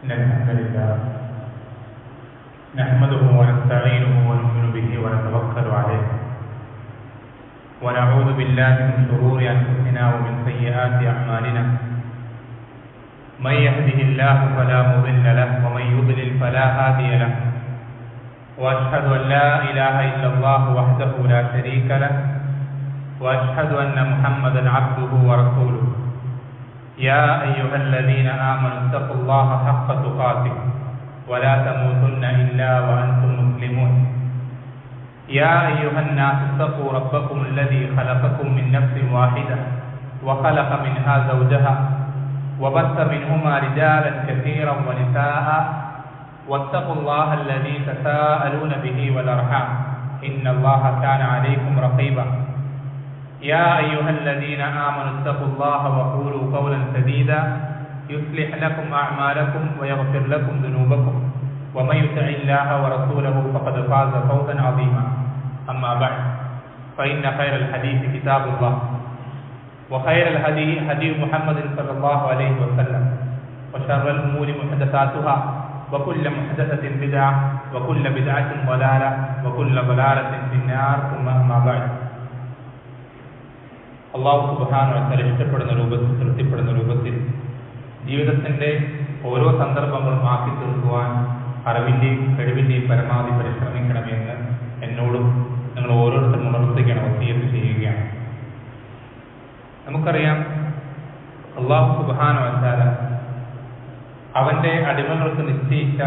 إن الحمد لله نحمده ونستعينه ونؤمن به ونتوكل عليه ونعوذ بالله من شرور أنفسنا ومن سيئات أعمالنا من يهده الله فلا مضل له ومن يضلل فلا هادي له وأشهد أن لا إله إلا الله وحده لا شريك له وأشهد أن محمدا عبده ورسوله يا أيها الذين آمنوا اتقوا الله حق تقاته ولا تموتن إلا وأنتم مسلمون يا أيها الناس اتقوا ربكم الذي خلقكم من نفس واحدة وخلق منها زوجها وبث منهما رجالا كثيرا ونساء واتقوا الله الذي تساءلون به والأرحام إن الله كان عليكم رقيبا يا أيها الذين آمنوا اتقوا الله وقولوا قولا سديدا يصلح لكم أعمالكم ويغفر لكم ذنوبكم ومن يطع الله ورسوله فقد فاز فوزا عظيما أما بعد فإن خير الحديث كتاب الله وخير الهدي هدي محمد صلى الله عليه وسلم وشر الأمور محدثاتها وكل محدثة بدعة وكل بدعة ضلالة وكل ضلالة في النار ثم أما بعد അള്ളാഹു സുബ്ഹാനഹു വ തആല ഇഷ്ടപ്പെടുന്ന രൂപത്തിൽ തൃപ്തിപ്പെടുന്ന രൂപത്തിൽ ജീവിതത്തിന്റെ ഓരോ സന്ദർഭങ്ങളും ആക്കി തീർക്കുവാൻ അറിവിന്റെയും കഴിവിന്റെയും പരമാവധി പരിശ്രമിക്കണമെന്ന് എന്നോടും നിങ്ങൾ ഓരോരുത്തരും ഉണർത്തുകയാണ്, വസിയത്ത് ചെയ്യുകയാണ്. നമുക്കറിയാം, അള്ളാഹു സുബ്ഹാനഹു വ തആല അവന്റെ അടിമകൾക്ക് നിശ്ചയിച്ച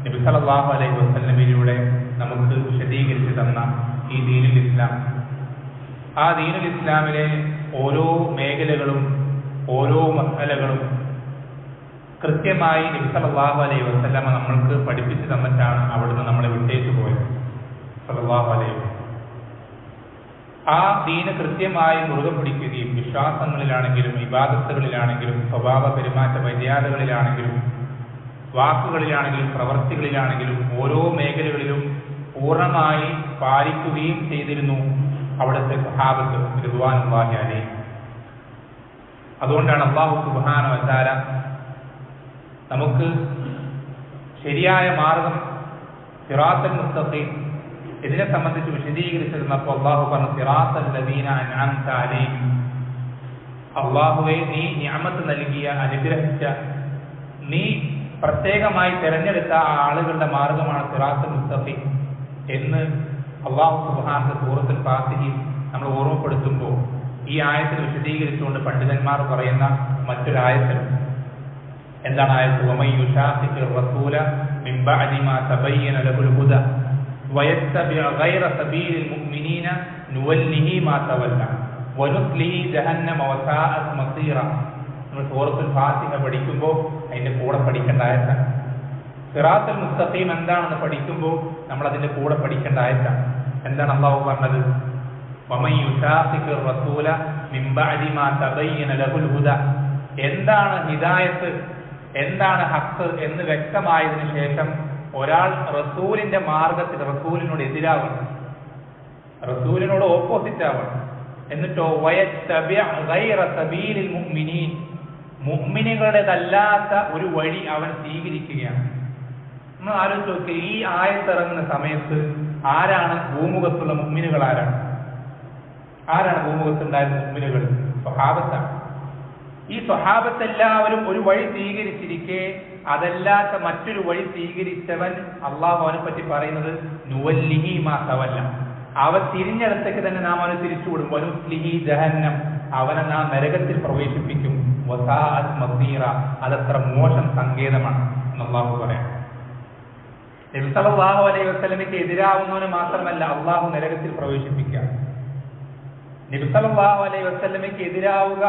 നബി സല്ലല്ലാഹു അലൈഹി വസല്ലമയിലൂടെ നമുക്ക് വിശദീകരിച്ചു തന്ന ഈ ദീനുൽ ഇസ്ലാം, ആ ദീനുൽ ഇസ്ലാമിലെ ഓരോ മേഖലകളും ഓരോ മസലകളും കൃത്യമായി നബി സല്ലല്ലാഹു അലൈഹി വസല്ലമ നമ്മൾക്ക് പഠിപ്പിച്ചു തന്നിട്ടാണ് അവിടുന്ന് നമ്മളെ വിട്ടേച്ചു പോയത്. സല്ലല്ലാഹു അലൈഹി വസല്ലം ആ ദീന് കൃത്യമായി മുറുകെ പിടിക്കുകയും വിശ്വാസങ്ങളിലാണെങ്കിലും ഇബാദത്തുകളിലാണെങ്കിലും സ്വഭാവ പെരുമാറ്റ മര്യാദകളിലാണെങ്കിലും വാക്കുകളിലാണെങ്കിലും പ്രവർത്തികളിലാണെങ്കിലും ഓരോ മേഖലകളിലും പൂർണ്ണമായി പാലിക്കുകയും ചെയ്തിരുന്നു അവിടുത്തെ സ്വഹാബത്ത് റിദ്വാനുല്ലാഹി അലൈഹി. അതുകൊണ്ടാണ് അല്ലാഹു സുബ്ഹാനഹു വ തആല നമുക്ക് ശരിയായ മാർഗം സിറാത്തുൽ മുസ്തഖീം ഇതിനെ സംബന്ധിച്ച് വിശദീകരിച്ചിരുന്നപ്പോൾ അല്ലാഹു പറഞ്ഞു, സിറാത്തൽ ലദീന അൻഅംത അലൈഹിം, അല്ലാഹുവേ നീ നിഅമത്ത് നൽകിയ, അനുഗ്രഹിച്ച, നീ പ്രത്യേകമായി തിരഞ്ഞെടുത്ത ആ ആളുകളുടെ മാർഗമാണ് സിറാത്തുൽ മുസ്തഖീം എന്ന് അല്ലാഹു സുബ്ഹാനഹു സൂറത്തുൽ ഫാത്തിഹയിൽ നമ്മൾ ഓർമ്മപ്പെടുത്തുമ്പോൾ ഈ ആയത്തിന് വിശദീകരിച്ചുകൊണ്ട് പണ്ഡിതന്മാർ പറയുന്ന മറ്റൊരായത്തിൽ എന്താണ് ആയത്ത്? വമൻ യുശാഖിഖിർ റസൂല മിൻ ബഅദി മാ തബയ്യന ലഹുൽ ഹുദ വയത്തബിഅ ഗൈറ സബീലിൽ മുഅ്മിനീന നുവല്ലിഹി മാ തവല്ല വനുസ്ലിഹി ജഹന്നമ വസാഅത് മസീറ. നമ്മൾ സൂറത്തുൽ ഫാത്തിഹ പഠിക്കുമ്പോൾ അതിന്റെ കൂടെ പഠിക്കേണ്ട ആയത്താണ്. സിറാത്തുൽ മുസ്തഖീം എന്താണെന്ന് പഠിക്കുമ്പോൾ നമ്മൾ അതിന്റെ കൂടെ പഠിക്കേണ്ട ആയത്താണ്. എന്താണ് അല്ലാഹു പറഞ്ഞത്? വമൻ യുശാഖിഖിർ റസൂല മിൻ ബഅദി മാ തബയ്യന ലഹുൽ ഹുദ. എന്താണ് ഹിദായത്ത്, എന്താണ് ഹഖ് എന്ന് വ്യക്തമായതിനു ശേഷം ഒരാൾ റസൂലിന്റെ മാർഗത്തിൽ റസൂലിനോട് എതിരാവണം, റസൂലിനോട് ഓപ്പോസിറ്റ് ആവണം. എന്നിട്ടോ വയത്തബിഅ ഗൈറ സബീലിൽ മുഅ്മിനീൻ, മുഅ്മിനീങ്ങളുടേതല്ലാത്ത ഒരു വഴി അവൻ സ്വീകരിക്കുകയാണ്. നമ്മൾ ആലോചിച്ച് നോക്കിയ ഈ ആയത്തിറങ്ങുന്ന സമയത്ത് ആരാണ് ഭൂമുഖത്തുള്ള മുഅ്മിനുകൾ? ആരാണ് ഭൂമുഖത്തുണ്ടായിരുന്ന മുഅ്മിനുകൾ? സ്വഹാബത്താണ്. ഈ സ്വഹാബത്ത് എല്ലാവരും ഒരു വഴി സ്വീകരിച്ചിരിക്കെ അതല്ലാത്ത മറ്റൊരു വഴി സ്വീകരിച്ചവൻ അള്ളാഹു അവനെ പറ്റി പറയുന്നത് നുവല്ലിഹി മാ തവല്ല, അവൻ തിരിഞ്ഞിടത്തേക്ക് തന്നെ നാം അവനെ തിരിച്ചുവിടും. വനുസ്ലിഹി ജഹന്നം, അവനെ നാം നരകത്തിൽ പ്രവേശിപ്പിക്കും. വസാഅത് മസീറ, അതത്ര മോശം സങ്കേതമാണ് എന്ന് അള്ളാഹു പറയാം. നബി സല്ലല്ലാഹു അലൈഹി വസല്ലമയ്ക്ക് എതിരാവുന്നവന് മാത്രമല്ല അള്ളാഹു നരകത്തിൽ പ്രവേശിപ്പിക്കുക. നബി സല്ലല്ലാഹു അലൈഹി വസല്ലമയ്ക്ക് എതിരാവുക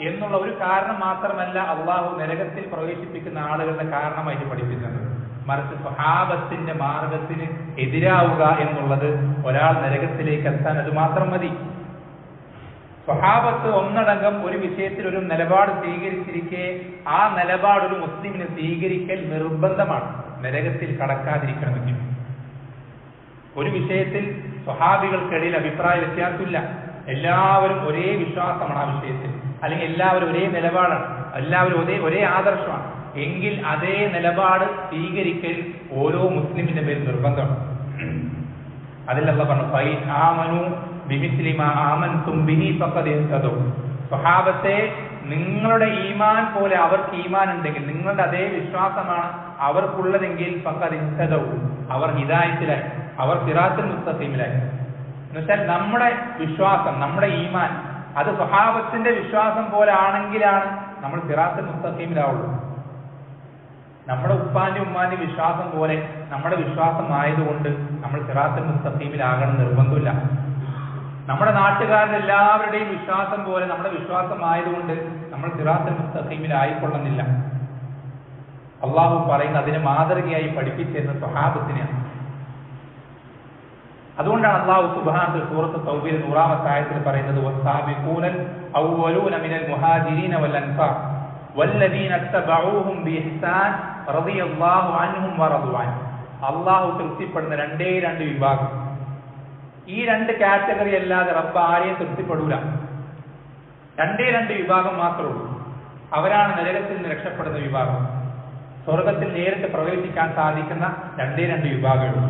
എന്നുള്ള ഒരു കാരണം മാത്രമല്ല അള്ളാഹു നരകത്തിൽ പ്രവേശിപ്പിക്കുന്ന ആളുകളുടെ കാരണമായിട്ട് പഠിപ്പിക്കുന്നത്. മറിച്ച് സ്വഹാബത്തിന്റെ മാർഗത്തിന് എതിരാവുക എന്നുള്ളത് ഒരാൾ നരകത്തിലേക്ക് എത്താൻ അത് മാത്രം മതി. സ്വഹാബത്ത് ഒന്നടങ്കം ഒരു വിഷയത്തിൽ ഒരു നിലപാട് സ്വീകരിച്ചിരിക്കെ ആ നിലപാട് ഒരു മുസ്ലിമിന് സ്വീകരിക്കൽ നിർബന്ധമാണ്, നരകത്തിൽ കടക്കാതിരിക്കണമെങ്കിൽ. ഒരു വിഷയത്തിൽ സ്വഹാബികൾക്കിടയിൽ അഭിപ്രായ വ്യത്യാസമില്ല, എല്ലാവരും ഒരേ വിശ്വാസമാണ് ആ വിഷയത്തിൽ, അല്ലെങ്കിൽ എല്ലാവരും ഒരേ നിലപാടാണ്, എല്ലാവരും ഒരേ ആദർശമാണ്. എങ്കിൽ അതേ നിലപാട് സ്വീകരിക്കൽ ഓരോ മുസ്ലിമിന്റെ പേരിൽ നിർബന്ധമാണ്. അതിൽ അല്ലാഹു പറഞ്ഞു ഫൈൻ ആമനു ബിമിസ്ലി മാ ആമൻതും ബിഹി ഫഖദ് ഇഹ്തദൂ. സ്വഹാബത്തെ നിങ്ങളുടെ ഈമാൻ പോലെ അവർക്ക് ഈമാൻ ഉണ്ടെങ്കിൽ, നിങ്ങളുടെ അതേ വിശ്വാസമാണ് അവർക്കുള്ളതെങ്കിൽ ഫഖദ് ഇഹ്തദൂ, അവർ ഹിദായത്തിലായി, അവർ സിറാത്തുൽ മുസ്തഖീമിലായി. എന്നുവെച്ചാൽ നമ്മുടെ വിശ്വാസം, നമ്മുടെ ഈമാൻ അത് സ്വഹാബത്തിന്റെ വിശ്വാസം പോലെ ആണെങ്കിലാണ് നമ്മൾ സിറാത്തുൽ മുസ്തഖീമിലാവുള്ളൂ. നമ്മുടെ ഉപ്പാന്റെ ഉമ്മാന്റെ വിശ്വാസം പോലെ നമ്മുടെ വിശ്വാസം ആയതുകൊണ്ട് നമ്മൾ സിറാത്തുൽ മുസ്തഖീമിലാകണം നിർബന്ധമില്ല. നമ്മുടെ നാട്ടുകാരുടെ എല്ലാവരുടെയും വിശ്വാസം പോലെ നമ്മുടെ വിശ്വാസം ആയതുകൊണ്ട് നമ്മൾ സിറാത്തുൽ മുസ്തഖീമിലായിക്കൊള്ളുന്നില്ല. അള്ളാഹു പറയുന്നത് അതിനെ മാതൃകയായി പഠിപ്പിച്ചിരുന്ന സ്വഹാബത്തിനെയാണ്. അതുകൊണ്ടാണ് അല്ലാഹു സുബ്ഹാനഹു വ തആല സൂറത്ത് തൗബയിൽ 100-ാമത്തെ ആയത്തിൽ പറയുന്നത് വസ്സാബിഖൂനൽ അവ്വലൂന മിനൽ മുഹാജിരീന വൽ അൻസാർ വല്ലദീന തബഊഹും ബിഇഹ്സാൻ റളിയല്ലാഹു അൻഹും വറദു അൻഹു. അല്ലാഹു തൃപ്തിപ്പെടുന്ന രണ്ട് വിഭാഗം. ഈ രണ്ട് കാറ്റഗറി അല്ലാതെ റബ്ബ് ആരെയും തൃപ്തിപ്പെടൂല. രണ്ട് വിഭാഗം മാത്രമേ ഉള്ളൂ. അവരാണ് നരകത്തിൽ നിന്ന് രക്ഷപ്പെടുന്ന വിഭാഗം. സ്വർഗത്തിൽ നേരിട്ട് പ്രവേശിക്കാൻ സാധിക്കുന്ന രണ്ട് വിഭാഗങ്ങൾ.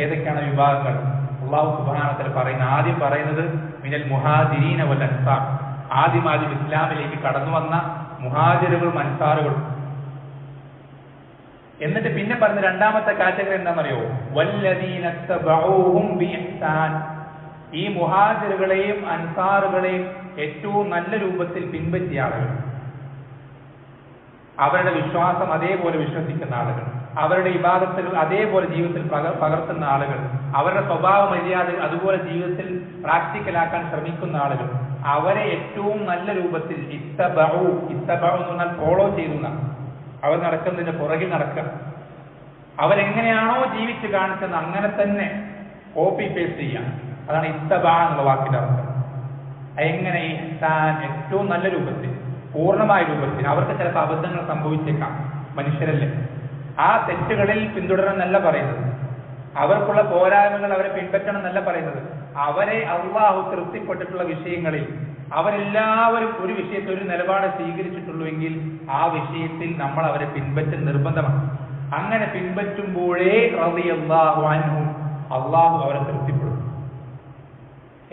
ഏതൊക്കെയാണ് വിഭാഗങ്ങൾ? അല്ലാഹു സുബ്ഹാനഹു വ തആല പറയുന്ന ആദ്യം പറയുന്നത് മിനൽ മുഹാജിരീന വൽ അൻസാർ, ആദ്യം ഇസ്ലാമിലേക്ക് കടന്നു വന്ന മുഹാജിറുകളും അൻസാറുകളും. എന്നിട്ട് പിന്നെ പറഞ്ഞ രണ്ടാമത്തെ കാറ്റഗറി എന്താണെന്നറിയോ? വല്ലദീന തബഊഹും ബിഇഹ്സാൻ. ഈ മുഹാജിറുകളെയും അൻസാറുകളെയും ഏറ്റവും നല്ല രൂപത്തിൽ പിൻപറ്റിയ ആളുകൾ, അവരുടെ വിശ്വാസം അതേപോലെ വിശ്വസിക്കുന്ന ആളുകൾ, അവരുടെ ഇബാദത്തുകൾ അതേപോലെ ജീവിതത്തിൽ പകർത്തുന്ന ആളുകൾ, അവരുടെ സ്വഭാവ മര്യാദകൾ അതുപോലെ ജീവിതത്തിൽ പ്രാക്ടിക്കലാക്കാൻ ശ്രമിക്കുന്ന ആളുകൾ, അവരെ ഏറ്റവും നല്ല രൂപത്തിൽ ഇത്തബഉ എന്ന് പറഞ്ഞാൽ ഫോളോ ചെയ്യുന്ന, അവർ നടക്കുന്നതിന്റെ പുറകിൽ നടക്കുക. അവരെങ്ങനെയാണോ ജീവിച്ച് കാണിച്ചത് അങ്ങനെ തന്നെ കോപ്പി പേസ്റ്റ് ചെയ്യാം. അതാണ് ഇത്തബഅ എന്നുള്ള വാക്കിന്റെ അർത്ഥം. എങ്ങനെ? ഇഹ്സാൻ, ഏറ്റവും നല്ല രൂപത്തിൽ, പൂർണ്ണമായ രൂപത്തിൽ. അവർക്ക് ചിലപ്പോൾ അബദ്ധങ്ങൾ സംഭവിച്ചേക്കാം, മനുഷ്യരല്ലേ. ആ തെറ്റുകളിൽ പിന്തുടരണം എന്നല്ല പറയുന്നത്, അവർക്കുള്ള പോരായ്മകൾ അവരെ പിൻപറ്റണം എന്നല്ല പറയുന്നത്. അവരെ അള്ളാഹു തൃപ്തിപ്പെട്ടിട്ടുള്ള വിഷയങ്ങളിൽ അവരെല്ലാവരും ഒരു വിഷയത്തിൽ ഒരു നിലപാട് സ്വീകരിച്ചിട്ടുള്ളൂ എങ്കിൽ ആ വിഷയത്തിൽ നമ്മൾ അവരെ പിൻപറ്റൽ നിർബന്ധമാണ്. അങ്ങനെ പിൻപറ്റുമ്പോഴേ റളിയല്ലാഹു അൻഹും, അള്ളാഹു അവരെ തൃപ്തിപ്പെടും.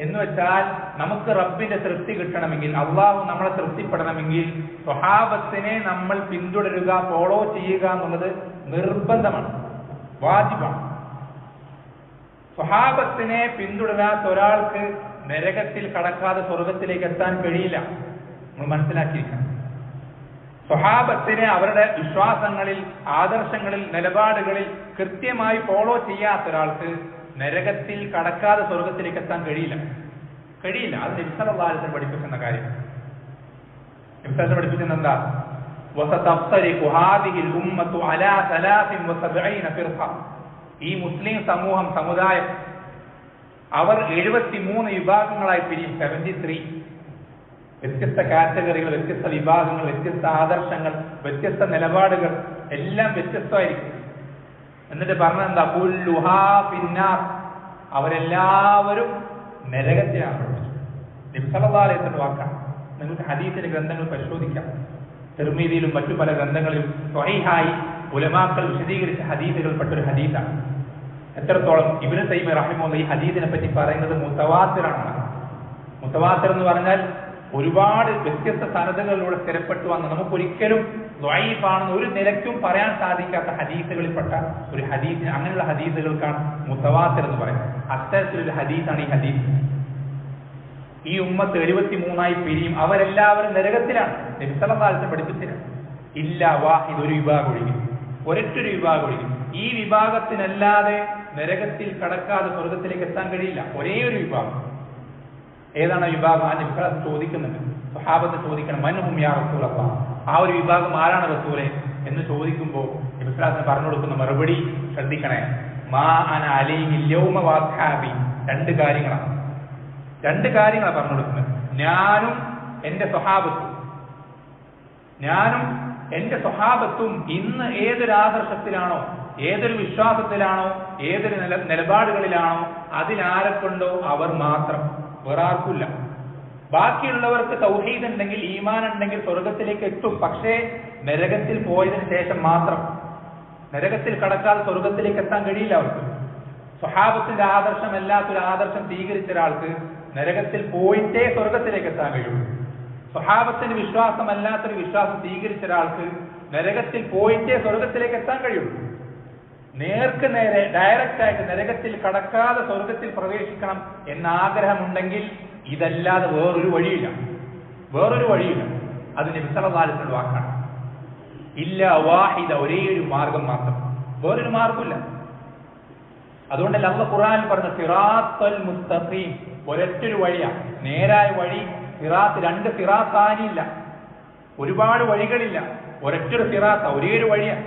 എന്ന് വെച്ചാൽ നമുക്ക് റബ്ബിന്റെ തൃപ്തി കിട്ടണമെങ്കിൽ, അള്ളാഹു നമ്മളെ തൃപ്തിപ്പെടണമെങ്കിൽ സ്വഹാബത്തിനെ നമ്മൾ പിന്തുടരുക, ഫോളോ ചെയ്യുക എന്നുള്ളത് നിർബന്ധമാണ്, വാജിബാണ്. സ്വഹാബത്തിനെ പിന്തുടരാത്ത ഒരാൾക്ക് നരകത്തിൽ കടക്കാതെ സ്വർഗത്തിലേക്ക് എത്താൻ കഴിയില്ല. നമ്മൾ മനസ്സിലാക്കിയിരിക്കണം. സ്വഹാബത്തിനെ അവരുടെ വിശ്വാസങ്ങളിൽ, ആദർശങ്ങളിൽ, നിലപാടുകളിൽ കൃത്യമായി ഫോളോ ചെയ്യാത്ത ഒരാൾക്ക് നരകത്തിൽ കടക്കാതെ സ്വർഗത്തിലേക്ക് എത്താൻ കഴിയില്ല. അത് നബി സല്ലല്ലാഹു അലൈഹി വസല്ലം പഠിപ്പിക്കുന്ന കാര്യം. നബി സല്ലല്ലാഹു പഠിപ്പിക്കുന്നത് എന്താ? വസതഫ്തരിഖു ഹാദിഹിൽ ഉമ്മത്തു അലാ 73 ഫിർഖ. ഈ മുസ്ലിം സമൂഹം, സമുദായം, അവർ 73 വിഭാഗങ്ങളായി പിരിയും. 73 വ്യത്യസ്ത കാറ്റഗറികൾ, വ്യത്യസ്ത വിഭാഗങ്ങൾ, വ്യത്യസ്ത ആദർശങ്ങൾ, വ്യത്യസ്ത നിലപാടുകൾ, എല്ലാം വ്യത്യസ്തമായിരിക്കും. എന്നിട്ട് പറഞ്ഞെന്താ? കുല്ലുഹാ ഫിന്നാർ, അവരെല്ലാവരും നരകത്തിലാണ്. നബി സല്ലല്ലാഹു അലൈഹി വസല്ലം വാക്കാണ്. നിങ്ങൾക്ക് ഹദീസിന്റെ ഗ്രന്ഥങ്ങൾ പരിശോധിക്കാം. തിർമിദിയിലും മറ്റു പല ഗ്രന്ഥങ്ങളിലും സ്വഹീഹായി ഉലമാക്കൾ വിശദീകരിച്ച ഹദീസുകൾപ്പെട്ടൊരു ഹദീസാണ്. എത്രത്തോളം ഇബ്നു തൈമിയ്യ റഹിമഹുല്ലാഹ് ഈ ഹദീസിനെ പറ്റി പറയുന്നത് മുതവാത്തിറാണ്. മുതവാത്തിർ എന്ന് പറഞ്ഞാൽ ഒരുപാട് വ്യത്യസ്ത സനദുകളിലൂടെ സ്ഥിരപ്പെട്ടു വന്ന, നമുക്കൊരിക്കലും ളഈഫാണെന്ന് ഒരു നിലയ്ക്കും പറയാൻ സാധിക്കാത്ത ഹദീസുകളിൽപ്പെട്ട ഒരു ഹദീസ്, അങ്ങനെയുള്ള ഹദീസുകൾക്കാണ് മുതവാത്തിർ എന്ന് പറയുന്നത്. അത്തരത്തിലൊരു ഹദീസാണ് ഈ ഹദീസ്. ഈ ഉമ്മത്ത് 73 പിരിയും, അവരെല്ലാവരും നരകത്തിലാണ്. നബി സല്ലല്ലാഹു അലൈഹി വസല്ലം പഠിപ്പിച്ചില്ല. ഇല്ല വാഹിദ്, ഒരു വിഭാഗം ഒഴികെ, ഒരൊറ്റൊരു വിഭാഗം ഒഴികെ. ഈ വിഭാഗത്തിനല്ലാതെ നരകത്തിൽ കടക്കാതെ സ്വർഗത്തിലേക്ക് എത്താൻ കഴിയില്ല. ഒരേ ഒരു വിഭാഗം. ഏതാണ് വിഭാഗം? ആ നബി ചോദിക്കുന്നുണ്ട്, സ്വഹാബത്ത് ചോദിക്കണം, മൻഹും യാ റസൂലല്ലാഹ്, ആ ഒരു വിഭാഗം ആരാണ് റസൂലേ എന്ന് ചോദിക്കുമ്പോൾ നബി പറഞ്ഞു കൊടുക്കുന്ന മറുപടി ശ്രദ്ധിക്കണേ. മാ അന അലൈഹി യൗമ വഅസ്ഹാബി. രണ്ട് കാര്യങ്ങളാണ് പറഞ്ഞു കൊടുക്കുന്നത്. ഞാനും എന്റെ സ്വഹാബത്തും ഇന്ന് ഏതൊരു ആദർശത്തിലാണോ, ഏതൊരു വിശ്വാസത്തിലാണോ, ഏതൊരു നിലപാടുകളിലാണോ, അതിലാരെക്കൊണ്ടോ അവർ മാത്രം, വേറെ ആർക്കില്ല. ബാക്കിയുള്ളവർക്ക് തൗഹീദ് ഉണ്ടെങ്കിൽ, ഈമാൻ ഉണ്ടെങ്കിൽ സ്വർഗത്തിലേക്ക് എത്തും. പക്ഷേ നരകത്തിൽ പോയതിനു ശേഷം മാത്രം. നരകത്തിൽ കടക്കാതെ സ്വർഗത്തിലേക്ക് എത്താൻ കഴിയില്ല അവർക്ക്. സ്വഹാബത്തിന്റെ ആദർശമല്ലാത്തൊരു ആദർശം സ്വീകരിച്ച ഒരാൾക്ക് നരകത്തിൽ പോയിട്ടേ സ്വർഗത്തിലേക്ക് എത്താൻ കഴിയുള്ളൂ. സ്വഹാബത്തിന്റെ വിശ്വാസമല്ലാത്തൊരു വിശ്വാസം സ്വീകരിച്ച ഒരാൾക്ക് നരകത്തിൽ പോയിട്ടേ സ്വർഗത്തിലേക്ക് എത്താൻ കഴിയുള്ളൂ. നേർക്ക് നേരെ ഡയറക്റ്റ് ആയിട്ട് നരകത്തിൽ കടക്കാതെ സ്വർഗത്തിൽ പ്രവേശിക്കണം എന്ന ആഗ്രഹമുണ്ടെങ്കിൽ ഇതല്ലാതെ വേറൊരു വഴിയില്ല. അത് നബി സല്ലല്ലാഹു അലൈഹി വസല്ലം വാക്കാണ്. ഇല്ല വാഹിദ, ഒരേ ഒരു മാർഗം മാത്രം, വേറൊരു മാർഗമില്ല. അതുകൊണ്ടല്ല അല്ലാഹു ഖുർആനിൽ പറഞ്ഞ സിറാത്തൽ മുസ്തഖീം, ഒരൊറ്റൊരു വഴിയാണ്, നേരായ വഴി. സിറാത്ത്, രണ്ട് സിറാത്താനില്ല, ഒരുപാട് വഴികളില്ല, ഒരൊറ്റൊരു സിറാത്ത, ഒരേ ഒരു വഴിയാണ്.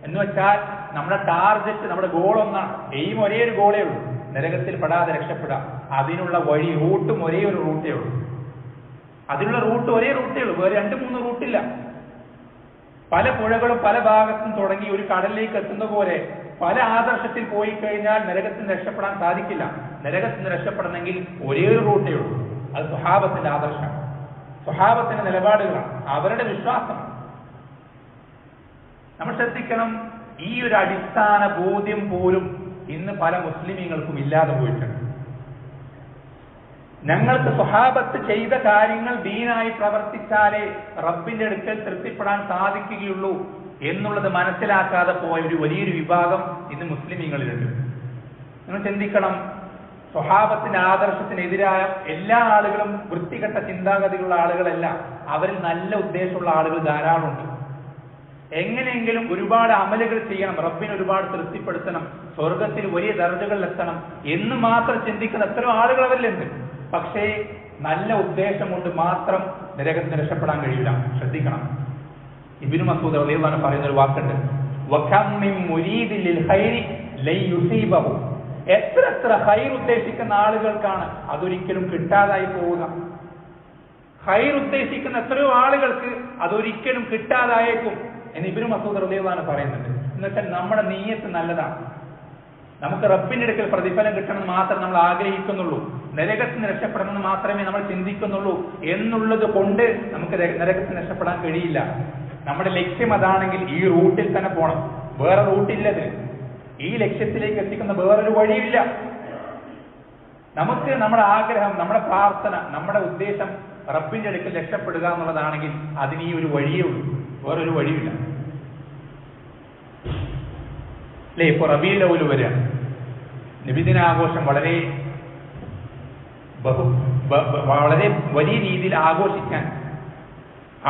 എന്ന് വെച്ചാൽ നമ്മുടെ ടാർഗറ്റ്, നമ്മുടെ ഗോൾ ഒന്നാണ്, എയിം ഒരേ ഒരു ഗോളേ ഉള്ളൂ, നരകത്തിൽ പെടാതെ രക്ഷപ്പെടാം. അതിനുള്ള വഴി, റൂട്ടും ഒരേ ഒരു റൂട്ടേ ഉള്ളൂ. അതിനുള്ള റൂട്ട് ഒരേ റൂട്ടേ ഉള്ളൂ, വേറെ 2-3 റൂട്ടില്ല. പല പുഴകളും പല ഭാഗത്തും തുടങ്ങി ഒരു കടലിലേക്ക് എത്തുന്ന പോലെ പല ആദർശത്തിൽ പോയി കഴിഞ്ഞാൽ നരകത്തിന് രക്ഷപ്പെടാൻ സാധിക്കില്ല. നരകത്തിന് രക്ഷപ്പെടണമെങ്കിൽ ഒരേ ഒരു റൂട്ടേ ഉള്ളൂ. അത് സ്വഹാബത്തിന്റെ ആദർശം, സ്വഹാബത്തിന്റെ നിലപാടുകളാണ്, അവരുടെ വിശ്വാസമാണ്. നമ്മൾ ശ്രദ്ധിക്കണം, ഈ ഒരു അടിസ്ഥാന ബോധ്യം പോലും ഇന്ന് പല മുസ്ലിമീങ്ങൾക്കും ഇല്ലാതെ പോയിട്ടുണ്ട്. ഞങ്ങൾക്ക് സ്വഹാബത്ത് ചെയ്ത കാര്യങ്ങൾ ദീനായി പ്രവർത്തിച്ചാലേ റബ്ബിന്റെ അടുക്കൽ തൃപ്തിപ്പെടാൻ സാധിക്കുകയുള്ളൂ എന്നുള്ളത് മനസ്സിലാക്കാതെ പോയ ഒരു വലിയൊരു വിഭാഗം ഇന്ന് മുസ്ലിമീങ്ങളിലുണ്ട്. നിങ്ങൾ ചിന്തിക്കണം, സ്വഹാബത്തിന്റെ ആദർശത്തിനെതിരായ എല്ലാ ആളുകളും വൃത്തികെട്ട ചിന്താഗതികളുള്ള ആളുകളല്ല, അവരിൽ നല്ല ഉദ്ദേശമുള്ള ആളുകൾ ധാരാളമുണ്ട്. എങ്ങനെയെങ്കിലും ഒരുപാട് അമലുകൾ ചെയ്യണം, റബ്ബിനെ ഒരുപാട് തൃപ്തിപ്പെടുത്തണം, സ്വർഗത്തിൽ വലിയ ദർജകളിൽ എത്തണം എന്ന് മാത്രം ചിന്തിക്കുന്ന എത്രയോ ആളുകൾ അവരിലുണ്ട്. പക്ഷേ നല്ല ഉദ്ദേശം കൊണ്ട് മാത്രം നരകത്തിന് രക്ഷപ്പെടാൻ കഴിയില്ല. ശ്രദ്ധിക്കണം. ഇബ്നു മസ്ഊദ് റളിയല്ലാഹു അൻഹു പറയുന്ന ഒരു വാക്കുണ്ട്, വകം മിൻ മുരീദിൻ ലിൽ ഖൈരി ലൻ യുസീബഹു. എത്ര ഖൈർ ഉദ്ദേശിക്കുന്ന ആളുകൾക്കാണ് അതൊരിക്കലും കിട്ടാതായി പോവുക. ഖൈർ ഉദ്ദേശിക്കുന്ന എത്രയോ ആളുകൾക്ക് അതൊരിക്കലും കിട്ടാതായേക്കും എന്ന് ഇബ്നു മസ്ഊദ് റളിയല്ലാഹു അൻഹു പറയുന്നുണ്ട്. എന്നുവെച്ചാൽ നമ്മുടെ നിയ്യത്ത് നല്ലതാണ്, നമുക്ക് റബ്ബിന്റെ അടുക്കൽ പ്രതിഫലം കിട്ടണമെന്ന് മാത്രം നമ്മൾ ആഗ്രഹിക്കുന്നുള്ളൂ, നരകത്തിന് രക്ഷപ്പെടണമെന്ന് മാത്രമേ നമ്മൾ ചിന്തിക്കുന്നുള്ളൂ എന്നുള്ളത് കൊണ്ട് നമുക്ക് നരകത്തിന് രക്ഷപ്പെടാൻ കഴിയില്ല. നമ്മുടെ ലക്ഷ്യം അതാണെങ്കിൽ ഈ റൂട്ടിൽ തന്നെ പോകണം, വേറെ റൂട്ടില്ലത്. ഈ ലക്ഷ്യത്തിലേക്ക് എത്തിക്കുന്ന വേറൊരു വഴിയില്ല. നമുക്ക് നമ്മുടെ ആഗ്രഹം, നമ്മുടെ പ്രാർത്ഥന, നമ്മുടെ ഉദ്ദേശം റബ്ബിന്റെ അടുക്കൽ രക്ഷപ്പെടുക എന്നുള്ളതാണെങ്കിൽ അതിന് ഈ ഒരു വഴിയേ ഉള്ളൂ, വേറൊരു വഴിയില്ല. അല്ലേ? ഇപ്പൊ റബീഉൽ അവ്വൽ വരെയാണ്, നബിദിനാഘോഷം വളരെ വലിയ രീതിയിൽ ആഘോഷിക്കാൻ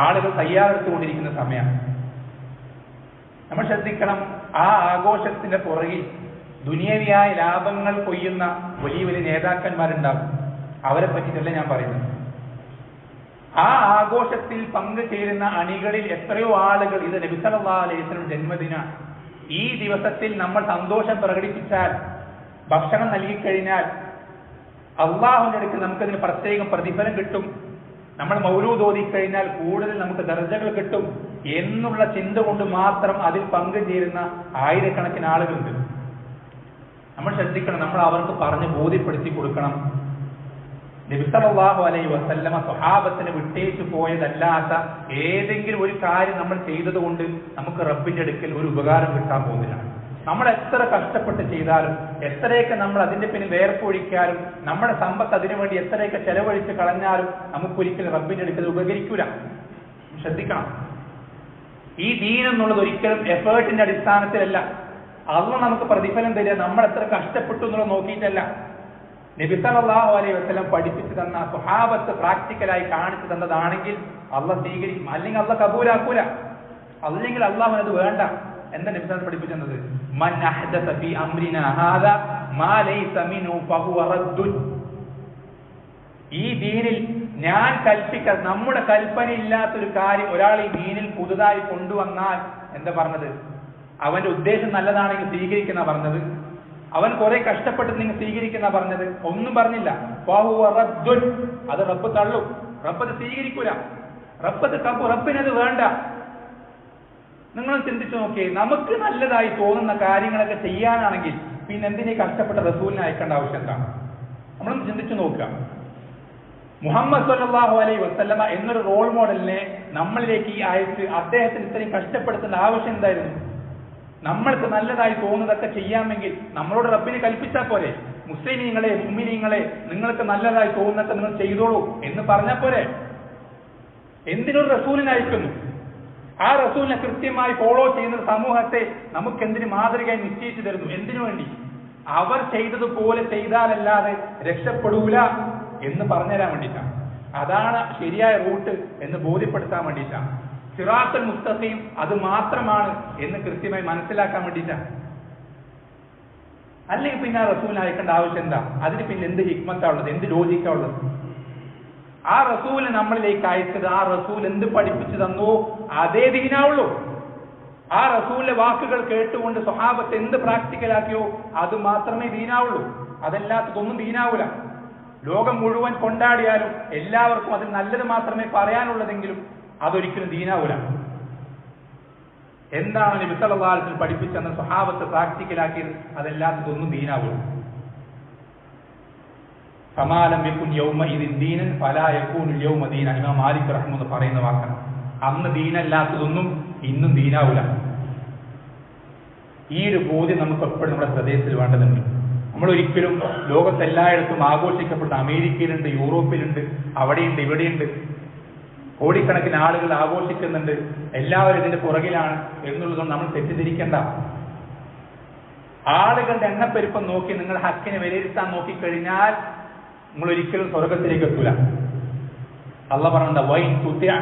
ആളുകൾ തയ്യാറെടുത്തുകൊണ്ടിരിക്കുന്ന സമയമാണ്. നമ്മൾ ശ്രദ്ധിക്കണം, ആ ആഘോഷത്തിന്റെ പുറകിൽ ദുനിയവിയായ ലാഭങ്ങൾ കൊയ്യുന്ന വലിയ വലിയ നേതാക്കന്മാരുണ്ടാകും. അവരെ പറ്റിയിട്ടല്ല ഞാൻ പറയുന്നത്. ആ ആഘോഷത്തിൽ പങ്കുചേരുന്ന അണികളിൽ എത്രയോ ആളുകൾ ഇത് നബി സല്ലല്ലാഹു അലൈഹി വസല്ലം ജന്മദിനാണ്, ഈ ദിവസത്തിൽ നമ്മൾ സന്തോഷം പ്രകടിപ്പിച്ചാൽ, ഭക്ഷണം നൽകിക്കഴിഞ്ഞാൽ അള്ളാഹുവിന്റെ അടുക്കൽ നമുക്കതിന് പ്രത്യേകം പ്രതിഫലം കിട്ടും, നമ്മൾ മൗലൂദ് ഓതിക്കഴിഞ്ഞാൽ കൂടുതൽ നമുക്ക് ദർജകൾ കിട്ടും എന്നുള്ള ചിന്ത കൊണ്ട് മാത്രം അതിൽ പങ്കുചേരുന്ന ആയിരക്കണക്കിന് ആളുകളുണ്ട്. നമ്മൾ ശ്രദ്ധിക്കണം, നമ്മൾ അവർക്ക് പറഞ്ഞ് ബോധ്യപ്പെടുത്തി കൊടുക്കണം, നബി സല്ലല്ലാഹു അലൈഹി വസല്ലമ സ്വഹാബത്തിന് വിട്ടേച്ചു പോയതല്ലാത്ത ഏതെങ്കിലും ഒരു കാര്യം നമ്മൾ ചെയ്തതുകൊണ്ട് നമുക്ക് റബ്ബിന്റെ അടുക്കൽ ഒരു ഉപകാരം കിട്ടാൻ പോകുന്നില്ല. നമ്മൾ എത്ര കഷ്ടപ്പെട്ട് ചെയ്താലും, എത്രയൊക്കെ നമ്മൾ അതിന്റെ പിന്നിൽ വേർപ്പൊഴിക്കാനും, നമ്മുടെ സമ്പത്ത് അതിനുവേണ്ടി എത്രയൊക്കെ ചെലവഴിച്ച് കളഞ്ഞാലും നമുക്കൊരിക്കലും റബ്ബിന്റെ അടുക്കൽ ഉപകരിക്കൂല. ശ്രദ്ധിക്കണം, ഈ ദീൻ എന്നുള്ളത് ഒരിക്കലും എഫേർട്ടിന്റെ അടിസ്ഥാനത്തിലല്ല. അള്ളാഹ് നമുക്ക് പ്രതിഫലം തരിക നമ്മൾ എത്ര കഷ്ടപ്പെട്ടു എന്നുള്ളത് നോക്കിയിട്ടല്ല. നബി സല്ലല്ലാഹു അലൈഹി വസല്ലം പഠിപ്പിച്ചു തന്ന, സ്വഹാബത്ത് പ്രാക്ടിക്കലായി കാണിച്ചു തന്നതാണെങ്കിൽ അള്ളാഹ് സ്വീകരിക്കും, അല്ലെങ്കിൽ അള്ളാഹ് കബൂലാക്കൂല. അല്ലെങ്കിൽ അള്ളാഹു അത് വേണ്ട. എന്താ നബി സല്ലല്ലാഹു പഠിപ്പിച്ചത്? മൻ അഹ്ദസ ഫീ അംരിനാ ഹാദാ മാ ലൈസ മിൻഹു ഫഹുവ റദ്ദുൻ. ഈ ദീനിൽ ഞാൻ കൽപ്പിക്കാൻ, നമ്മുടെ കൽപ്പന ഇല്ലാത്തൊരു കാര്യം ഒരാൾ ഈ ദീനിൽ പുതുതായി കൊണ്ടുവന്നാൽ എന്താ പറഞ്ഞത്? അവന്റെ ഉദ്ദേശം നല്ലതാണെങ്കിൽ സ്വീകരിക്കുന്ന പറഞ്ഞത്, അവൻ കുറെ കഷ്ടപ്പെട്ട് നിങ്ങൾ സ്വീകരിക്കുന്ന പറഞ്ഞത്, ഒന്നും പറഞ്ഞില്ല. ഫഹുവ റദ്ദുൻ, അത് റബ്ബ് തള്ളും, റബ്ബ് സ്വീകരിക്കൂല, റബ്ബിനത് വേണ്ട. നിങ്ങൾ ചിന്തിച്ചു നോക്കിയേ, നമുക്ക് നല്ലതായി തോന്നുന്ന കാര്യങ്ങളൊക്കെ ചെയ്യാനാണെങ്കിൽ പിന്നെ എന്തിനീ കഷ്ടപ്പെട്ട റസൂലിനെ അയക്കേണ്ട ആവശ്യം എന്താണ്? നമ്മളൊന്ന് ചിന്തിച്ചു നോക്കുക. മുഹമ്മദ് സല്ലല്ലാഹു അലൈഹി വസല്ലമ എന്നൊരു റോൾ മോഡലിനെ നമ്മളിലേക്ക് ഈ ആയത്ത് അദ്ദേഹത്തിന് ഇത്രയും കഷ്ടപ്പെടുത്തേണ്ട ആവശ്യം എന്തായിരുന്നു? നമ്മൾക്ക് നല്ലതായി തോന്നുന്നതൊക്കെ ചെയ്യാമെങ്കിൽ നമ്മളോട് റബ്ബിനെ കൽപ്പിച്ചാൽ പോരെ? മുസ്ലിമീങ്ങളെ, മുഅ്മിനീങ്ങളെ, നിങ്ങൾക്ക് നല്ലതായി തോന്നുന്നതൊക്കെ നിങ്ങൾ ചെയ്തോളൂ എന്ന് പറഞ്ഞാൽ പോരെ? എന്തിനൊരു റസൂലിനെ അയക്കുന്നു? ആ റസൂലിനെ കൃത്യമായി ഫോളോ ചെയ്യുന്ന സമൂഹത്തെ നമുക്ക് എന്തിന് മാതൃകയായി നിശ്ചയിച്ചു തരുന്നു? എന്തിനു വേണ്ടി? അവർ ചെയ്തതുപോലെ ചെയ്താലല്ലാതെ രക്ഷപ്പെടൂല എന്ന് പറഞ്ഞുതരാൻ വേണ്ടിയിട്ടാണ്. അതാണ് ശരിയായ റൂട്ട് എന്ന് ബോധ്യപ്പെടുത്താൻ വേണ്ടിയിട്ടാണ്. സിറാത്തുൽ മുസ്തഖീം അത് മാത്രമാണ് എന്ന് കൃത്യമായി മനസ്സിലാക്കാൻ വേണ്ടിയിട്ടാണ്. അല്ലെങ്കിൽ പിന്നെ ആ റസൂലിനെ അയക്കേണ്ട ആവശ്യം എന്താ? അതിന് പിന്നെ എന്ത് ഹിക്മത്താ ഉള്ളത്? എന്ത് ലോജിക്കാ ഉള്ളത്? ആ റസൂല് നമ്മളിലേക്ക് അയച്ചത്, ആ റസൂൽ എന്ത് പഠിപ്പിച്ചു തന്നോ അതേ ദീനാവുള്ളൂ. ആ റസൂലിന്റെ വാക്കുകൾ കേട്ടുകൊണ്ട് സ്വഹാബത്ത് എന്ത് പ്രാക്ടിക്കലാക്കിയോ അത് മാത്രമേ ദീനാവുള്ളൂ. അതല്ലാത്തതൊന്നും ദീനാവൂല. ലോകം മുഴുവൻ കൊണ്ടാടിയാലും എല്ലാവർക്കും അതിൽ നല്ലത് മാത്രമേ പറയാനുള്ളതെങ്കിലും അതൊരിക്കലും ദീനാവൂല. എന്താണ് നബി സല്ലല്ലാഹു അലൈഹി വസല്ലം പഠിപ്പിച്ചെന്ന് സ്വഹാബത്ത് പ്രാക്ടിക്കലാക്കിയത് അതല്ലാത്തതൊന്നും ദീനാവൂല. ഫമാലം യകുൻ യൗമഇദിൻ ദീനൻ ഫലാ യകൂനുൽ യൗമ ദീന. ഇമാം മാലിക് റഹ്മത്തുള്ളാഹി പറയുന്ന വാക്കാണ്. അന്ന് ദീനല്ലാത്തതൊന്നും ഇന്നും ദീനാവൂല. ഈ ഒരു ബോധ്യം നമുക്ക് എപ്പോഴും നമ്മുടെ ഹൃദയത്തിൽ വേണ്ടതുണ്ട്. നമ്മൾ ഒരിക്കലും ലോകത്തെല്ലായിടത്തും ആഘോഷിക്കപ്പെട്ട അമേരിക്കയിലുണ്ട്, യൂറോപ്പിലുണ്ട്, അവിടെയുണ്ട്, ഇവിടെയുണ്ട്, കോടിക്കണക്കിന് ആളുകൾ ആഘോഷിക്കുന്നുണ്ട്, എല്ലാവരും ഇതിന്റെ പുറകിലാണ് എന്നുള്ളതുകൊണ്ട് നമ്മൾ തെറ്റിദ്ധരിക്കേണ്ട. ആളുകളുടെ എണ്ണപ്പെരുപ്പം നോക്കി നിങ്ങൾ ഹക്കിനെ വിലയിരുത്താൻ നോക്കിക്കഴിഞ്ഞാൽ നിങ്ങൾ ഒരിക്കലും സ്വർഗത്തിലേക്ക് എത്തൂല. അല്ലാഹു പറയുന്നത് വൈൻ തുതിഅ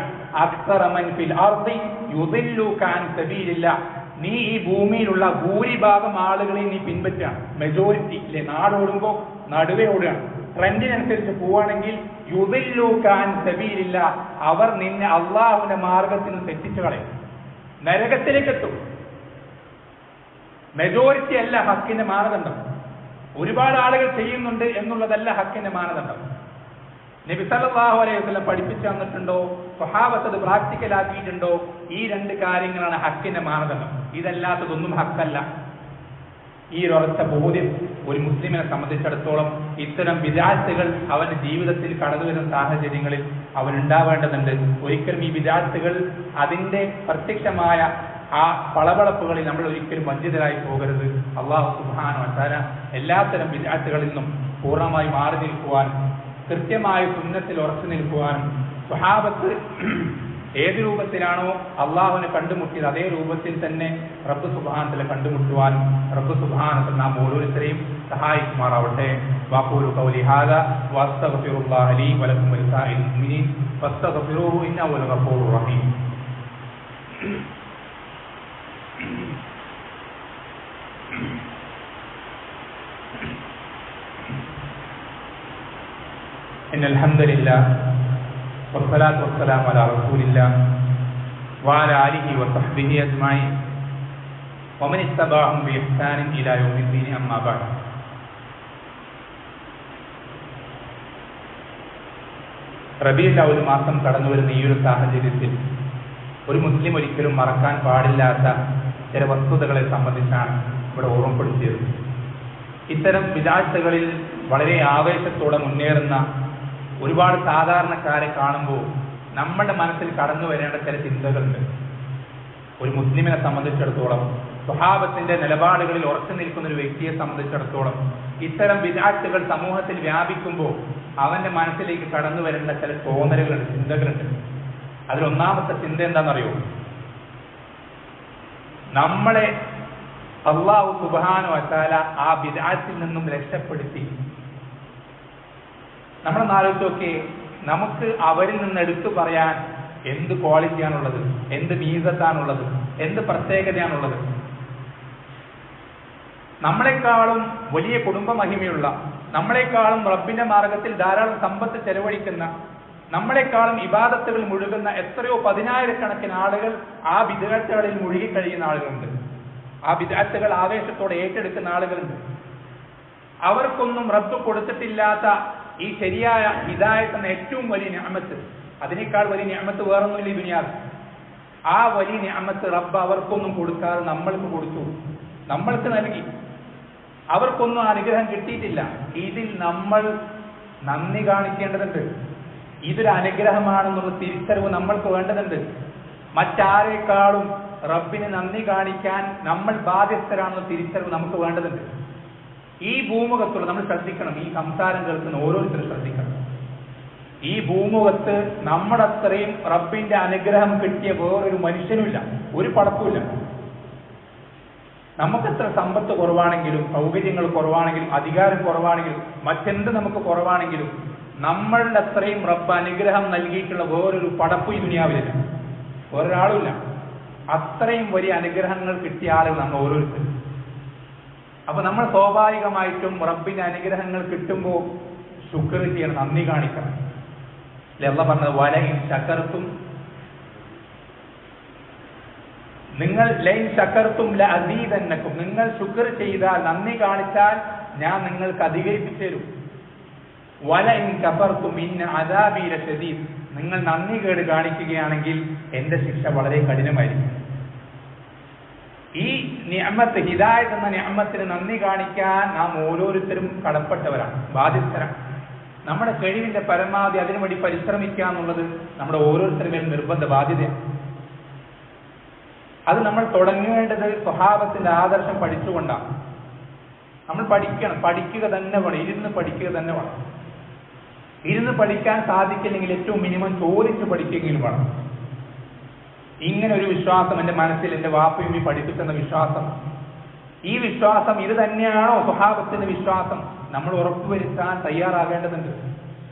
അക്സറ മൻ ഫിൽ അർദി യുദില്ലുക അൻ സബീലില്ലാഹ്. നീ ഈ ഭൂമിയിലുള്ള ഭൂരിഭാഗം ആളുകളെ നീ പിൻപറ്റാണ്. മെജോറിറ്റി ഇല്ലേ, നാടോടുമ്പോൾ നടുവേ ഓടുകയാണ്. ട്രെൻഡിനനുസരിച്ച് പോവുകയാണെങ്കിൽ യുദില്ലുക അൻ സബീലില്ലാഹ്, അവർ നിന്നെ അള്ളാഹുവിന്റെ മാർഗത്തിൽ നിന്ന് തെറ്റിച്ചു കളയും, നരകത്തിലേക്ക് എത്തും. മെജോറിറ്റി അല്ല ഹക്കിന്റെ മാനദണ്ഡം. ഒരുപാട് ആളുകൾ ചെയ്യുന്നുണ്ട് എന്നുള്ളതല്ല ഹക്കിന്റെ മാനദണ്ഡം. നബി സല്ലല്ലാഹു അലൈഹി വസല്ലം പഠിപ്പിച്ചു തന്നിട്ടുണ്ടോ? സ്വഹാബത്ത് അത് പ്രാക്ടിക്കലാക്കിയിട്ടുണ്ടോ? ഈ രണ്ട് കാര്യങ്ങളാണ് ഹക്കിന്റെ മാനദണ്ഡം. ഇതല്ലാത്തതൊന്നും ഹക്കല്ല. ഈ ഒരൊറ്റ ബോധ്യം ഒരു മുസ്ലിമിനെ സംബന്ധിച്ചിടത്തോളം ഇത്തരം ബിദ്അത്തുകൾ അവന്റെ ജീവിതത്തിൽ കടന്നു വരുന്ന സാഹചര്യങ്ങളിൽ അവൻ ഉണ്ടാവേണ്ടതുണ്ട്. ഒരിക്കലും ഈ ബിദ്അത്തുകൾ അതിന്റെ പ്രത്യക്ഷമായ ആ പളവളപ്പുകളിൽ നമ്മൾ ഒരിക്കലും വഞ്ചിതരായി പോകരുത്. അല്ലാഹു സുബ്ഹാനഹു വ തആല എല്ലാത്തരം ബിദ്അത്തുകളിൽ നിന്നും പൂർണ്ണമായി മാറി നിൽക്കുവാനും കൃത്യമായ സുന്നത്തിൽ ഉറച്ചു നിൽക്കുവാനും സ്വഹാബത്ത് ഏത് രൂപത്തിലാണോ അള്ളാഹുവിനെ കണ്ടുമുട്ടിയത് അതേ രൂപത്തിൽ തന്നെ റബ്ബ് സുബ്ഹാനഹു വ തആല കണ്ടുമുട്ടുവാനും റബ്ബ് സുബ്ഹാനഹു വ തആല നാം ഓരോരുത്തരെയും സഹായിക്കുമാറാവട്ടെ. വഖൂലു ഖൗലി ഹാദാ വഅസ്തഗ്ഫിറുല്ലാഹ ലീ വലക്കും വലിസാഇൽ മുഅ്മിനീൻ ഫസ്തഗ്ഫിറൂഹു ഇന്നഹു ലഗഫൂറുർ റഹീം. ഇന്നൽ ഹംദലില്ലാഹ് വസ്സലാത്തു വസ്സലാമു അലാ റസൂലില്ലാഹ് വഅലാ ആലിഹി വസഹ്ബിഹി അജ്മഈൻ വമൻ ഇത്തബഅഹും ബിഇഹ്സാനിൻ ഇലാ യൗമിദ്ദീൻ. അമ്മാ ബഅദ്. റബീഉൽ അവ്വൽ മാസം കടന്നു വരുന്ന ഈ ഒരു സാഹചര്യത്തിൽ ഒരു മുസ്ലിം ഒരിക്കലും മറക്കാൻ പാടില്ലാത്ത ചില വസ്തുതകളെ സംബന്ധിച്ചാണ് ഇവിടെ ഓർമ്മപ്പെടുത്തിയത്. ഇത്തരം ബിദ്അത്തുകളിൽ വളരെ ആവേശത്തോടെ മുന്നേറുന്ന ഒരുപാട് സാധാരണക്കാരെ കാണുമ്പോൾ നമ്മുടെ മനസ്സിൽ കടന്നു വരേണ്ട ചില ചിന്തകളുണ്ട്. ഒരു മുസ്ലിമിനെ സംബന്ധിച്ചിടത്തോളം, സ്വഹാബത്തിന്റെ നിലപാടുകളിൽ ഉറച്ചു നിൽക്കുന്ന ഒരു വ്യക്തിയെ സംബന്ധിച്ചിടത്തോളം ഇത്തരം ബിദ്അത്തുകൾ സമൂഹത്തിൽ വ്യാപിക്കുമ്പോൾ അവന്റെ മനസ്സിലേക്ക് കടന്നു വരേണ്ട ചില തോന്നലുകളുണ്ട്, ചിന്തകളുണ്ട്. അതിലൊന്നാമത്തെ ചിന്ത എന്താണെന്നറിയോ? നമ്മളെ അല്ലാഹു സുബ്ഹാനഹു വ തആല ആ ബിദ്അത്തിൽ നിന്നും രക്ഷപ്പെടുത്തി. നമ്മളൊന്ന് ആലോചിച്ച് നോക്കിയേ, നമുക്ക് അവരിൽ നിന്ന് എടുത്തു പറയാൻ എന്ത് ക്വാളിറ്റിയാണുള്ളത്, എന്ത് മീസത്താണുള്ളത്, എന്ത് പ്രത്യേകതയാണുള്ളത്? നമ്മളെക്കാളും വലിയ കുടുംബ മഹിമയുള്ള, നമ്മളെക്കാളും റബ്ബിന്റെ മാർഗത്തിൽ ധാരാളം സമ്പത്ത് ചെലവഴിക്കുന്ന, നമ്മളെക്കാളും ഇബാദത്തുകൾ മുഴുകുന്ന എത്രയോ പതിനായിരക്കണക്കിന് ആളുകൾ ആ ബിദ്അത്തുകളിൽ മുഴുകി കഴിയുന്ന ആളുകളുണ്ട്. ആ ബിദ്അത്തുകൾ ആവേശത്തോടെ ഏറ്റെടുക്കുന്ന ആളുകളുണ്ട്. അവർക്കൊന്നും റബ്ബ് കൊടുത്തിട്ടില്ലാത്ത ഈ ശരിയായ ഹിദായത്ത് എന്ന ഏറ്റവും വലിയ നിഅമത്ത്, അതിനേക്കാൾ വലിയ നിഅമത്ത് വേറൊന്നുമില്ല ഈ ദുനിയാവിൽ. ആ വലിയ നിഅമത്ത് റബ്ബ് അവർക്കൊന്നും കൊടുക്കാതെ നമ്മൾക്ക് കൊടുത്തു, നമ്മൾക്ക് നൽകി. അവർക്കൊന്നും അനുഗ്രഹം കിട്ടിയിട്ടില്ല. ഇതിൽ നമ്മൾ നന്ദി കാണിക്കേണ്ടതുണ്ട്. ഇതൊരു അനുഗ്രഹമാണെന്നുള്ള തിരിച്ചറിവ് നമ്മൾക്ക് വേണ്ടതുണ്ട്. മറ്റാരേക്കാളും റബ്ബിന് നന്ദി കാണിക്കാൻ നമ്മൾ ബാധ്യസ്ഥരാണെന്ന തിരിച്ചറിവ് നമുക്ക് വേണ്ടതുണ്ട്. ഈ ഭൂമുഖത്തുള്ള നമ്മൾ ശ്രദ്ധിക്കണം, ഈ സംസാരം കേൾക്കുന്ന ഓരോരുത്തരും ശ്രദ്ധിക്കണം. ഈ ഭൂമുഖത്ത് നമ്മുടെ അത്രയും റബ്ബിന്റെ അനുഗ്രഹം കിട്ടിയ വേറൊരു മനുഷ്യനുമില്ല, ഒരു പടപ്പുമില്ല. നമുക്കെത്ര സമ്പത്ത് കുറവാണെങ്കിലും, സൗകര്യങ്ങൾ കുറവാണെങ്കിലും, അധികാരം കുറവാണെങ്കിലും, മറ്റെന്ത് നമുക്ക് കുറവാണെങ്കിലും, നമ്മളുടെ അത്രയും റബ്ബ് അനുഗ്രഹം നൽകിയിട്ടുള്ള വേറൊരു പടപ്പ് ഈ ദുനിയാവിലില്ല, വേറൊരാളുമില്ല. അത്രയും വലിയ അനുഗ്രഹങ്ങൾ കിട്ടിയ ആളുകൾ നമ്മൾ ഓരോരുത്തരും. അപ്പൊ നമ്മൾ സ്വാഭാവികമായിട്ടും റബ്ബിന്റെ അനുഗ്രഹങ്ങൾ കിട്ടുമ്പോൾ ശുക്ർ ചെയ്യണം, നന്ദി കാണിക്കണം. അല്ലാഹ് പറഞ്ഞത് വലഇൻ ശകർതും, നിങ്ങൾ ലൈൻ ശകർതും ലഅസീദന്നകും, നിങ്ങൾ ശുക്ർ ചെയ്താൽ, നന്ദി കാണിച്ചാൽ ഞാൻ നിങ്ങൾക്ക് അധികരിപ്പിച്ചു തരും. വലഇൻ കഫർതും ഇന്ന അദാബി ലശദീദ്, നിങ്ങൾ നന്ദി കേട് കാണിക്കുകയാണെങ്കിൽ എന്റെ ശിക്ഷ വളരെ കഠിനമായിരിക്കും. ഈ നിഅമത്ത്, ഹിദായത്ത് എന്ന നിഅമത്തിന് നന്ദി കാണിക്കാൻ നാം ഓരോരുത്തരും കടപ്പെട്ടവരാണ്, ബാധ്യസ്ഥരാണ്. നമ്മുടെ കഴിവിന്റെ പരമാവധി അതിനുവേണ്ടി പരിശ്രമിക്കുക എന്നുള്ളത് നമ്മുടെ ഓരോരുത്തരുടെയും നിർബന്ധ ബാധ്യതയാണ്. അത് നമ്മൾ തുടങ്ങേണ്ടത് സ്വഹാബത്തിന്റെ ആദർശം പഠിച്ചുകൊണ്ടാണ്. നമ്മൾ പഠിക്കണം, പഠിക്കുക തന്നെ വേണം, ഇരുന്ന് പഠിക്കുക തന്നെ വേണം. ഇരുന്ന് പഠിക്കാൻ സാധിക്കില്ലെങ്കിൽ ഏറ്റവും മിനിമം ചോദിച്ച് പഠിക്കുകയെങ്കിലും വേണം. ഇങ്ങനെ ഒരു വിശ്വാസം എൻ്റെ മനസ്സിൽ എൻ്റെ വാപ്പയും പഠിപ്പിച്ചെന്ന വിശ്വാസം, ഈ വിശ്വാസം ഇത് തന്നെയാണോ സ്വഹാബത്തിന്റെ വിശ്വാസം? നമ്മൾ ഉറപ്പുവരുത്താൻ തയ്യാറാകേണ്ടതുണ്ട്,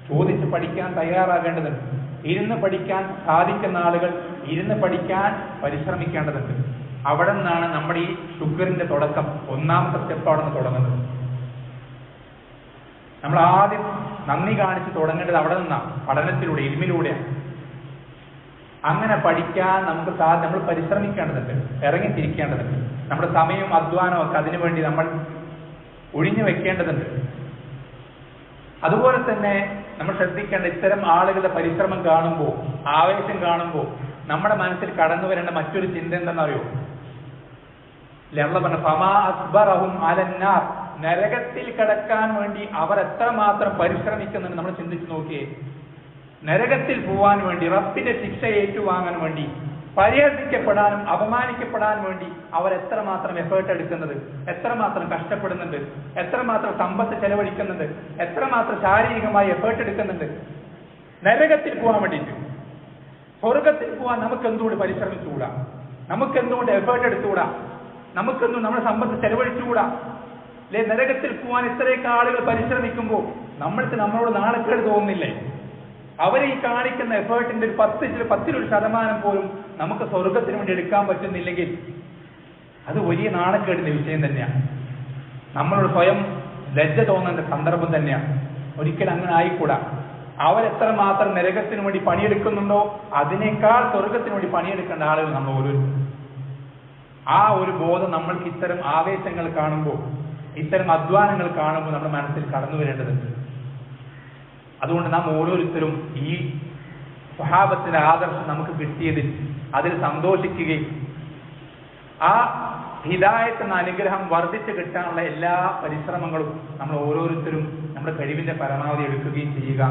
ചോദിച്ച് പഠിക്കാൻ തയ്യാറാകേണ്ടതുണ്ട്. ഇരുന്ന് പഠിക്കാൻ സാധിക്കുന്ന ആളുകൾ ഇരുന്ന് പഠിക്കാൻ പരിശ്രമിക്കേണ്ടതുണ്ട്. അവിടെ നിന്നാണ് നമ്മുടെ ഈ ശുക്രിന്റെ തുടക്കം, ഒന്നാമത്തെ സ്റ്റെപ്പ് അവിടെ നിന്ന് തുടങ്ങുന്നത്. നമ്മൾ ആദ്യം നന്ദി കാണിച്ച് തുടങ്ങേണ്ടത് അവിടെ നിന്നാണ്, പഠനത്തിലൂടെ, ഇൽമിലൂടെയാണ്. അങ്ങനെ പഠിക്കാൻ നമുക്ക് നമ്മൾ പരിശ്രമിക്കേണ്ടതുണ്ട്, ഇറങ്ങിത്തിരിക്കേണ്ടതുണ്ട്. നമ്മുടെ സമയവും അധ്വാനവും ഒക്കെ അതിനുവേണ്ടി നമ്മൾ ഒഴിഞ്ഞു വെക്കേണ്ടതുണ്ട്. അതുപോലെ തന്നെ നമ്മൾ ശ്രദ്ധിക്കേണ്ട, ഇത്തരം ആളുകളുടെ പരിശ്രമം കാണുമ്പോൾ, ആവേശം കാണുമ്പോൾ നമ്മുടെ മനസ്സിൽ കടന്നു വരേണ്ട മറ്റൊരു ചിന്ത എന്തെന്നറിയോ? അല്ലാഹ് പറഞ്ഞ ഫമാ അസ്ബറഹും അലന്നാർ, നരകത്തിൽ കിടക്കാൻ വേണ്ടി അവർ എത്രമാത്രം പരിശ്രമിക്കുന്നുണ്ട് നമ്മൾ ചിന്തിച്ചു നോക്കിയേ. നരകത്തിൽ പോവാൻ വേണ്ടി, റബ്ബിന്റെ ശിക്ഷ ഏറ്റുവാങ്ങാൻ വേണ്ടി, പരിഹസിക്കപ്പെടാനും അപമാനിക്കപ്പെടാനും വേണ്ടി അവർ എത്രമാത്രം എഫേർട്ട് എടുക്കുന്നത്, എത്രമാത്രം കഷ്ടപ്പെടുന്നുണ്ട്, എത്രമാത്രം സമ്പത്ത് ചെലവഴിക്കുന്നുണ്ട്, എത്രമാത്രം ശാരീരികമായി എഫേർട്ട് എടുക്കുന്നുണ്ട് നരകത്തിൽ പോകാൻ വേണ്ടിയിട്ട്. സ്വർഗത്തിൽ പോകാൻ നമുക്ക് എന്തുകൊണ്ട് പരിശ്രമിച്ചുകൂടാ? നമുക്ക് എന്തുകൊണ്ട് എഫേർട്ട് എടുത്തുകൂടാ? നമുക്കെന്തുകൊണ്ട് നമ്മുടെ സമ്പത്ത് ചെലവഴിച്ചുകൂടാ? അല്ലെ, നരകത്തിൽ പോകാൻ ഇത്രയൊക്കെ ആളുകൾ പരിശ്രമിക്കുമ്പോൾ നമ്മൾക്ക് നമ്മളോട് നാണക്കേട് തോന്നുന്നില്ലേ? അവരെ ഈ കാണിക്കുന്ന എഫേർട്ടിന്റെ ഒരു 10% പോലും നമുക്ക് സ്വർഗത്തിന് വേണ്ടി എടുക്കാൻ പറ്റുന്നില്ലെങ്കിൽ അത് വലിയ നാണക്കേടിന്റെ വിഷയം തന്നെയാണ്. നമ്മളോട് സ്വയം ലജ്ജ തോന്നേണ്ട സന്ദർഭം തന്നെയാണ്. ഒരിക്കലും അങ്ങനെ ആയിക്കൂടാ. അവരെത്രമാത്രം നരകത്തിന് വേണ്ടി പണിയെടുക്കുന്നുണ്ടോ അതിനേക്കാൾ സ്വർഗത്തിന് വേണ്ടി പണിയെടുക്കേണ്ട ആളുകൾ നമ്മൾ ഓരോരുത്തരും. ആ ഒരു ബോധം നമ്മൾക്ക് ഇത്തരം ആവേശങ്ങൾ കാണുമ്പോൾ, ഇത്തരം അധ്വാനങ്ങൾ കാണുമ്പോൾ നമ്മുടെ മനസ്സിൽ കടന്നു വരേണ്ടതുണ്ട്. അതുകൊണ്ട് നാം ഓരോരുത്തരും ഈ സ്വഹാബത്തിന്റെ ആദർശം നമുക്ക് കിട്ടിയതിൽ അതിൽ സന്തോഷിക്കുകയും ആ ഹിദായത്ത് എന്ന അനുഗ്രഹം വർദ്ധിച്ചു കിട്ടാനുള്ള എല്ലാ പരിശ്രമങ്ങളും നമ്മൾ ഓരോരുത്തരും നമ്മുടെ കഴിവിന്റെ പരമാവധി എടുക്കുകയും ചെയ്യുക.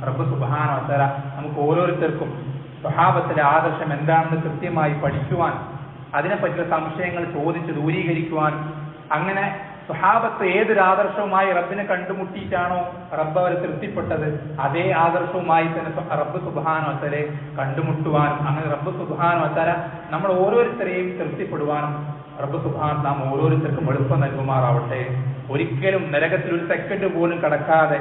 റബ്ബ് സുബ്ഹാനഹു വ തആല നമുക്ക് ഓരോരുത്തർക്കും സ്വഹാബത്തിന്റെ ആദർശം എന്താണെന്ന് കൃത്യമായി പഠിക്കുവാൻ, അതിനെപ്പറ്റിയുള്ള സംശയങ്ങൾ ചോദിച്ച് ദൂരീകരിക്കുവാൻ, അങ്ങനെ സ്വഹാബത്ത് ഏതൊരു ആദർശവുമായി റബ്ബിനെ കണ്ടുമുട്ടിയിട്ടാണോ റബ്ബ് അവരെ തൃപ്തിപ്പെട്ടത് അതേ ആദർശവുമായി തന്നെ റബ്ബ് സുബ്ഹാനഹു വ തആലയെ കണ്ടുമുട്ടുവാനും, അങ്ങനെ റബ്ബ് സുബ്ഹാനഹു വ തആല നമ്മൾ ഓരോരുത്തരെയും തൃപ്തിപ്പെടുവാനും റബ്ബ് സുബ്ഹാനഹു നാം ഓരോരുത്തർക്കും എളുപ്പം നൽകുമാറാവട്ടെ. ഒരിക്കലും നരകത്തിൽ ഒരു സെക്കൻഡ് പോലും കടക്കാതെ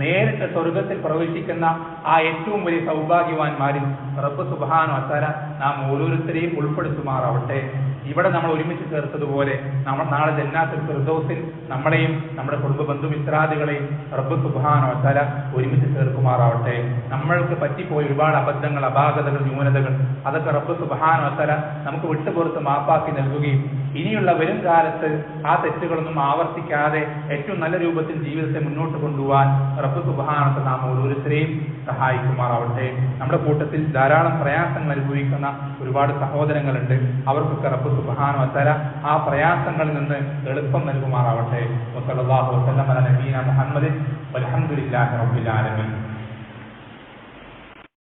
നേരിട്ട് സ്വർഗത്തിൽ പ്രവേശിക്കുന്ന ആ ഏറ്റവും വലിയ സൗഭാഗ്യവാന്മാരിൽ റബ്ബ് സുബ്ഹാനഹു വ തആല നാം ഓരോരുത്തരെയും ഉൾപ്പെടുത്തുമാറാവട്ടെ. ഇവിടെ നമ്മൾ ഒരുമിച്ച് ചേർത്തതുപോലെ നമ്മൾ നാളെ ജന്നാത്തുൽ ഫിർദൗസിൽ നമ്മളെയും നമ്മുടെ കുടുംബ ബന്ധുമിത്രാദികളെയും റബ്ബ് സുബ്ഹാനഹു വ തആല ഒരുമിച്ച് ചേർക്കുമാറാവട്ടെ. നമ്മൾക്ക് പറ്റിപ്പോയ ഒരുപാട് അബദ്ധങ്ങൾ, അപാകതകൾ, ന്യൂനതകൾ അതൊക്കെ റബ്ബ് സുബ്ഹാനഹു വ തആല നമുക്ക് വിട്ടുപുറത്ത് മാപ്പാക്കി നൽകുകയും ഇനിയുള്ള വരും കാലത്ത് ആ തെറ്റുകളൊന്നും ആവർത്തിക്കാതെ ഏറ്റവും നല്ല രൂപത്തിൽ ജീവിതത്തെ മുന്നോട്ട് കൊണ്ടുപോകാൻ റബ്ബ് സുബ്ഹാനഹു വ തആല നാം ഓരോരുത്തരെയും സഹായിക്കുമാറാവട്ടെ. നമ്മുടെ കൂട്ടത്തിൽ ധാരാളം പ്രയാസങ്ങൾ അനുഭവിക്കുന്ന ഒരുപാട് സഹോദരങ്ങളുണ്ട്. അവർക്കൊക്കെ റബ്ബ് സുബ്ഹാനഹു വ തആല ആ പ്രയാസങ്ങളിൽ നിന്ന് എളുപ്പം നൽകുമാറാവട്ടെ. വസല്ലല്ലാഹു വസല്ലമ അലാ നബിയിന മുഹമ്മദിൻ വൽഹംദുലില്ലാഹി റബ്ബിൽ ആലമീൻ.